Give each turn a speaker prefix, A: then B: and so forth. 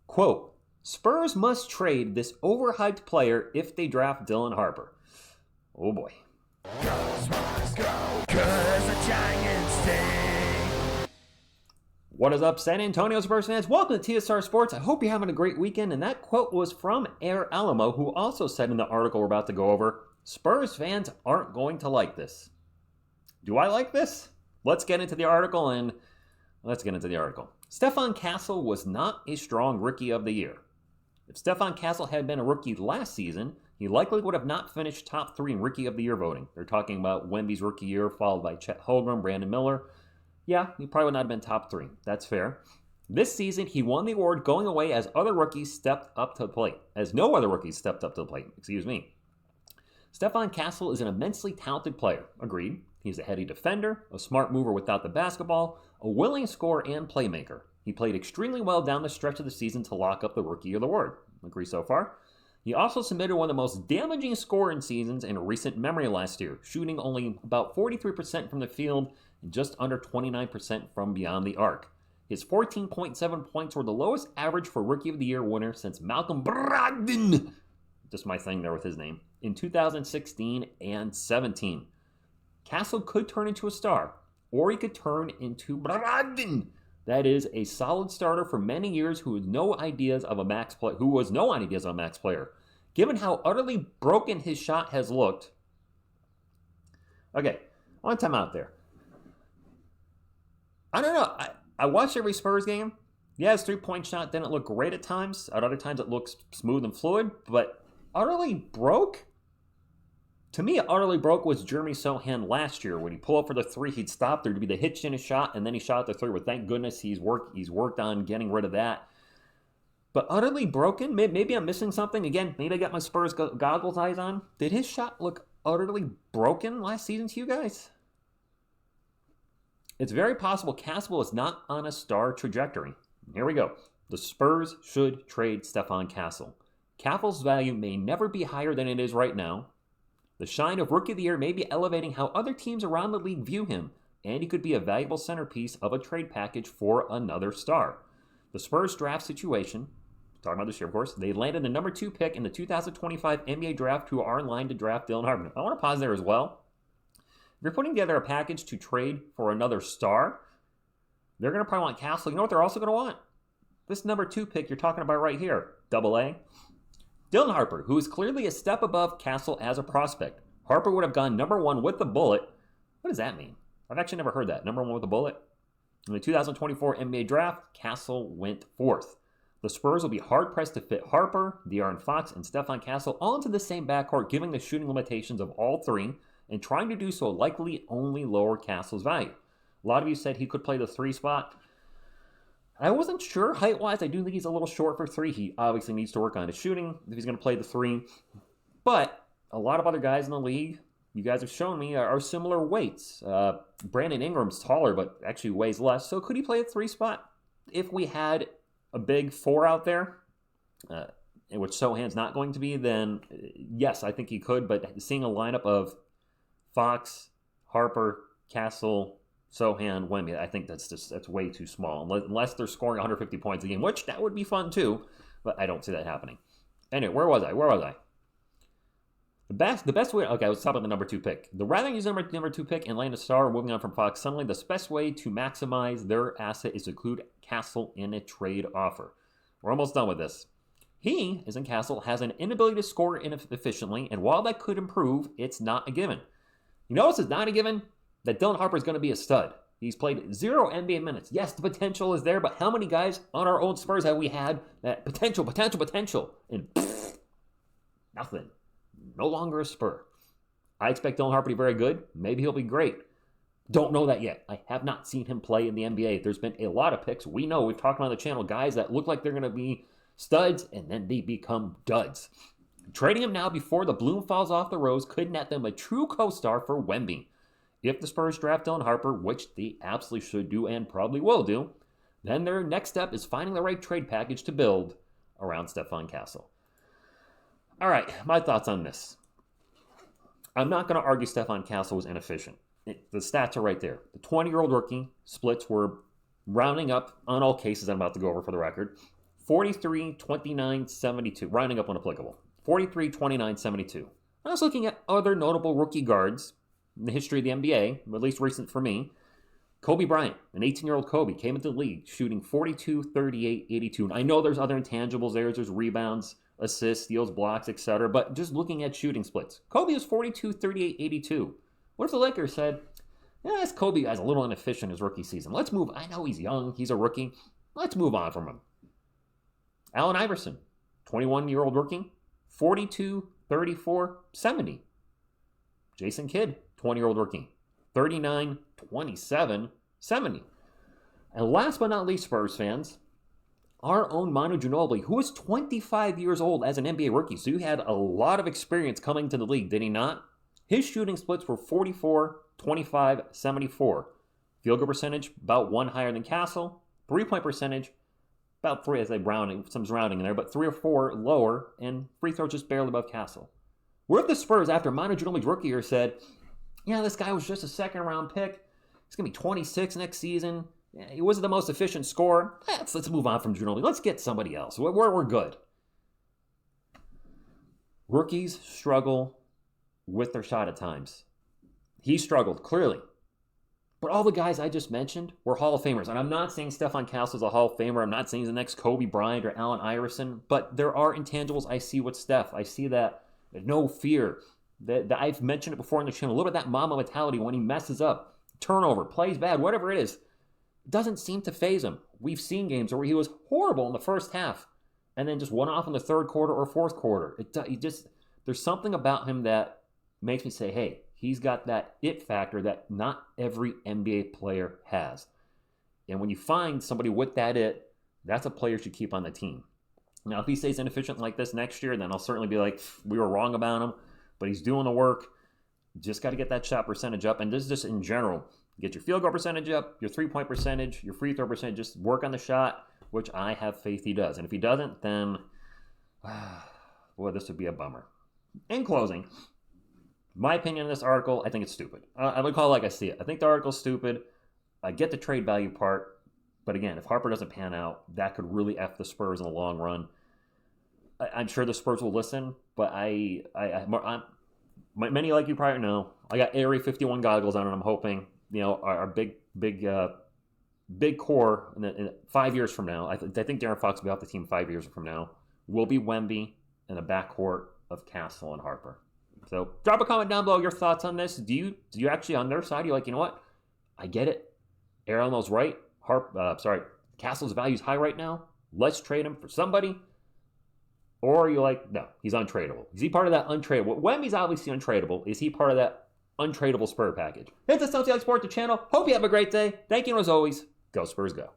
A: Quote, Spurs must trade this overhyped player if they draft Dylan Harper. Oh boy.
B: Go, Spurs, go, 'cause the Giants stink.
A: What is up, San Antonio Spurs fans? Welcome to TSR Sports. I hope you're having a great weekend. And that quote was from Air Alamo, who also said in the article we're about to go over, Spurs fans aren't going to like this. Do I like this? Let's get into the article. Stephon Castle was not a strong rookie of the year. If Stephon Castle had been a rookie last season, he likely would have not finished top 3 in rookie of the year voting. They're talking about Wemby's rookie year, followed by Chet Holmgren, Brandon Miller. Yeah, he probably would not have been top 3. That's fair. This season, he won the award going away as other rookies stepped up to the plate. As no other rookies stepped up to the plate, Stephon Castle is an immensely talented player. Agreed. He's a heady defender, a smart mover without the basketball, a willing scorer and playmaker. He played extremely well down the stretch of the season to lock up the Rookie of the Award. Agree so far? He also submitted one of the most damaging scoring seasons in recent memory last year, shooting only about 43% from the field and just under 29% from beyond the arc. His 14.7 points were the lowest average for Rookie of the Year winner since Malcolm Brogdon, just my thing there with his name, in 2016 and 17. Castle could turn into a star, or he could turn into Brogdon. That is a solid starter for many years who was no ideas of a max player. Given how utterly broken his shot has looked. Okay, one time out there. I don't know. I watched every Spurs game. Yeah, his 3-point shot didn't look great at times. At other times it looks smooth and fluid, but utterly broke? To me, utterly broke was Jeremy Sohan last year. When he pulled up for the 3, he'd stop. There'd be the hitch in his shot, and then he shot the 3. But thank goodness he's worked on getting rid of that. But utterly broken? Maybe I'm missing something. Again, maybe I got my Spurs goggles eyes on. Did his shot look utterly broken last season to you guys? It's very possible Castle is not on a star trajectory. Here we go. The Spurs should trade Stephon Castle. Castle's value may never be higher than it is right now. The shine of Rookie of the Year may be elevating how other teams around the league view him, and he could be a valuable centerpiece of a trade package for another star. The Spurs draft situation, talking about this year, of course, they landed the number 2 pick in the 2025 NBA draft who are in line to draft Dylan Harper. I want to pause there as well. If you're putting together a package to trade for another star, they're going to probably want Castle. You know what they're also going to want? This number 2 pick you're talking about right here, AA. Dylan Harper, who is clearly a step above Castle as a prospect. Harper would have gone number 1 with the bullet. What does that mean? I've actually never heard that. Number 1 with the bullet. In the 2024 NBA draft, Castle went 4th. The Spurs will be hard-pressed to fit Harper, De'Aaron Fox, and Stephon Castle all into the same backcourt, given the shooting limitations of all 3, and trying to do so likely only lower Castle's value. A lot of you said he could play the 3 spot. I wasn't sure height-wise. I do think he's a little short for 3. He obviously needs to work on his shooting if he's going to play the 3. But a lot of other guys in the league, you guys have shown me, are similar weights. Brandon Ingram's taller, but actually weighs less. So could he play a 3 spot? If we had a big 4 out there, in which Sohan's not going to be, then yes, I think he could. But seeing a lineup of Fox, Harper, Castle, Sohan, Wemby, I think that's way too small. Unless they're scoring 150 points a game, which that would be fun too, but I don't see that happening. Anyway, where was I? The best way, okay, let's talk about the number 2 pick. The rather than use number 2 pick and land a star moving on from Fox suddenly, the best way to maximize their asset is to include Castle in a trade offer. We're almost done with this. He, as in Castle, has an inability to score efficiently, and while that could improve, it's not a given. You notice it's not a given? That Dylan Harper is going to be a stud. He's played 0 NBA minutes. Yes, the potential is there, but how many guys on our old Spurs have we had that potential, and nothing. No longer a Spur. I expect Dylan Harper to be very good. Maybe he'll be great. Don't know that yet. I have not seen him play in the NBA. There's been a lot of picks. We know, we've talked on the channel, guys that look like they're going to be studs, and then they become duds. Trading him now before the bloom falls off the rose could net them a true co-star for Wemby. If the Spurs draft Dylan Harper, which they absolutely should do and probably will do, then their next step is finding the right trade package to build around Stephon Castle. All right, my thoughts on this. I'm not going to argue Stephon Castle was inefficient. The stats are right there. The 20-year-old rookie splits were rounding up on all cases I'm about to go over for the record. 43, 29, 72. Rounding up when applicable. 43, 29, 72. I was looking at other notable rookie guards in the history of the NBA, at least recent for me. Kobe Bryant, an 18-year-old Kobe, came into the league shooting 42, 38, 82. And I know there's other intangibles there. There's rebounds, assists, steals, blocks, etc. But just looking at shooting splits, Kobe was 42, 38, 82. What if the Lakers said, yeah, this Kobe guy's a little inefficient his rookie season. Let's move. I know he's young. He's a rookie. Let's move on from him. Allen Iverson, 21-year-old rookie, 42, 34, 70. Jason Kidd, 20-year-old rookie, 39, 27, 70. And last but not least, Spurs fans, our own Manu Ginobili, who was 25 years old as an NBA rookie, so he had a lot of experience coming to the league, did he not? His shooting splits were 44, 25, 74. Field goal percentage, about one higher than Castle. 3-point percentage, about three, as they rounding, some rounding in there, but 3 or 4 lower, and free throws just barely above Castle. What if the Spurs, after Manu Ginobili's rookie year, said, yeah, this guy was just a second-round pick. He's going to be 26 next season. Yeah, he wasn't the most efficient scorer. Let's move on from Ginobili. Let's get somebody else. We're good. Rookies struggle with their shot at times. He struggled, clearly. But all the guys I just mentioned were Hall of Famers. And I'm not saying Stephon Castle is a Hall of Famer. I'm not saying he's the next Kobe Bryant or Allen Iverson. But there are intangibles I see with Steph. I see that no fear. That I've mentioned it before on the channel. A little bit of that mama mentality when he messes up. Turnover, plays bad, whatever it is. Doesn't seem to faze him. We've seen games where he was horrible in the first half and then just went off in the third quarter or fourth quarter. There's something about him that makes me say, hey, he's got that it factor that not every NBA player has. And when you find somebody with that it, that's a player you should keep on the team. Now, if he stays inefficient like this next year, then I'll certainly be like, we were wrong about him, but he's doing the work. Just got to get that shot percentage up. And this is just in general. Get your field goal percentage up, your 3-point percentage, your free throw percentage. Just work on the shot, which I have faith he does. And if he doesn't, then, boy, this would be a bummer. In closing, my opinion on this article, I think it's stupid. I would call it like I see it. I think the article's stupid. I get the trade value part. But again, if Harper doesn't pan out, that could really F the Spurs in the long run. I'm sure the Spurs will listen, but many like you probably know, I got Area 51 goggles on, and I'm hoping, our big core in 5 years from now, I think De'Aaron Fox will be off the team 5 years from now, will be Wemby in the backcourt of Castle and Harper. So drop a comment down below your thoughts on this. Do you actually on their side? You're like, you know what? I get it. Aaron's right. Castle's value is high right now. Let's trade him for somebody. Or are you like, no, he's untradeable. Is he part of that untradeable? Wemby's obviously untradeable. Is he part of that untradeable Spur package? Hit the TSR Sports channel. Hope you have a great day. Thank you, and as always, go Spurs, go.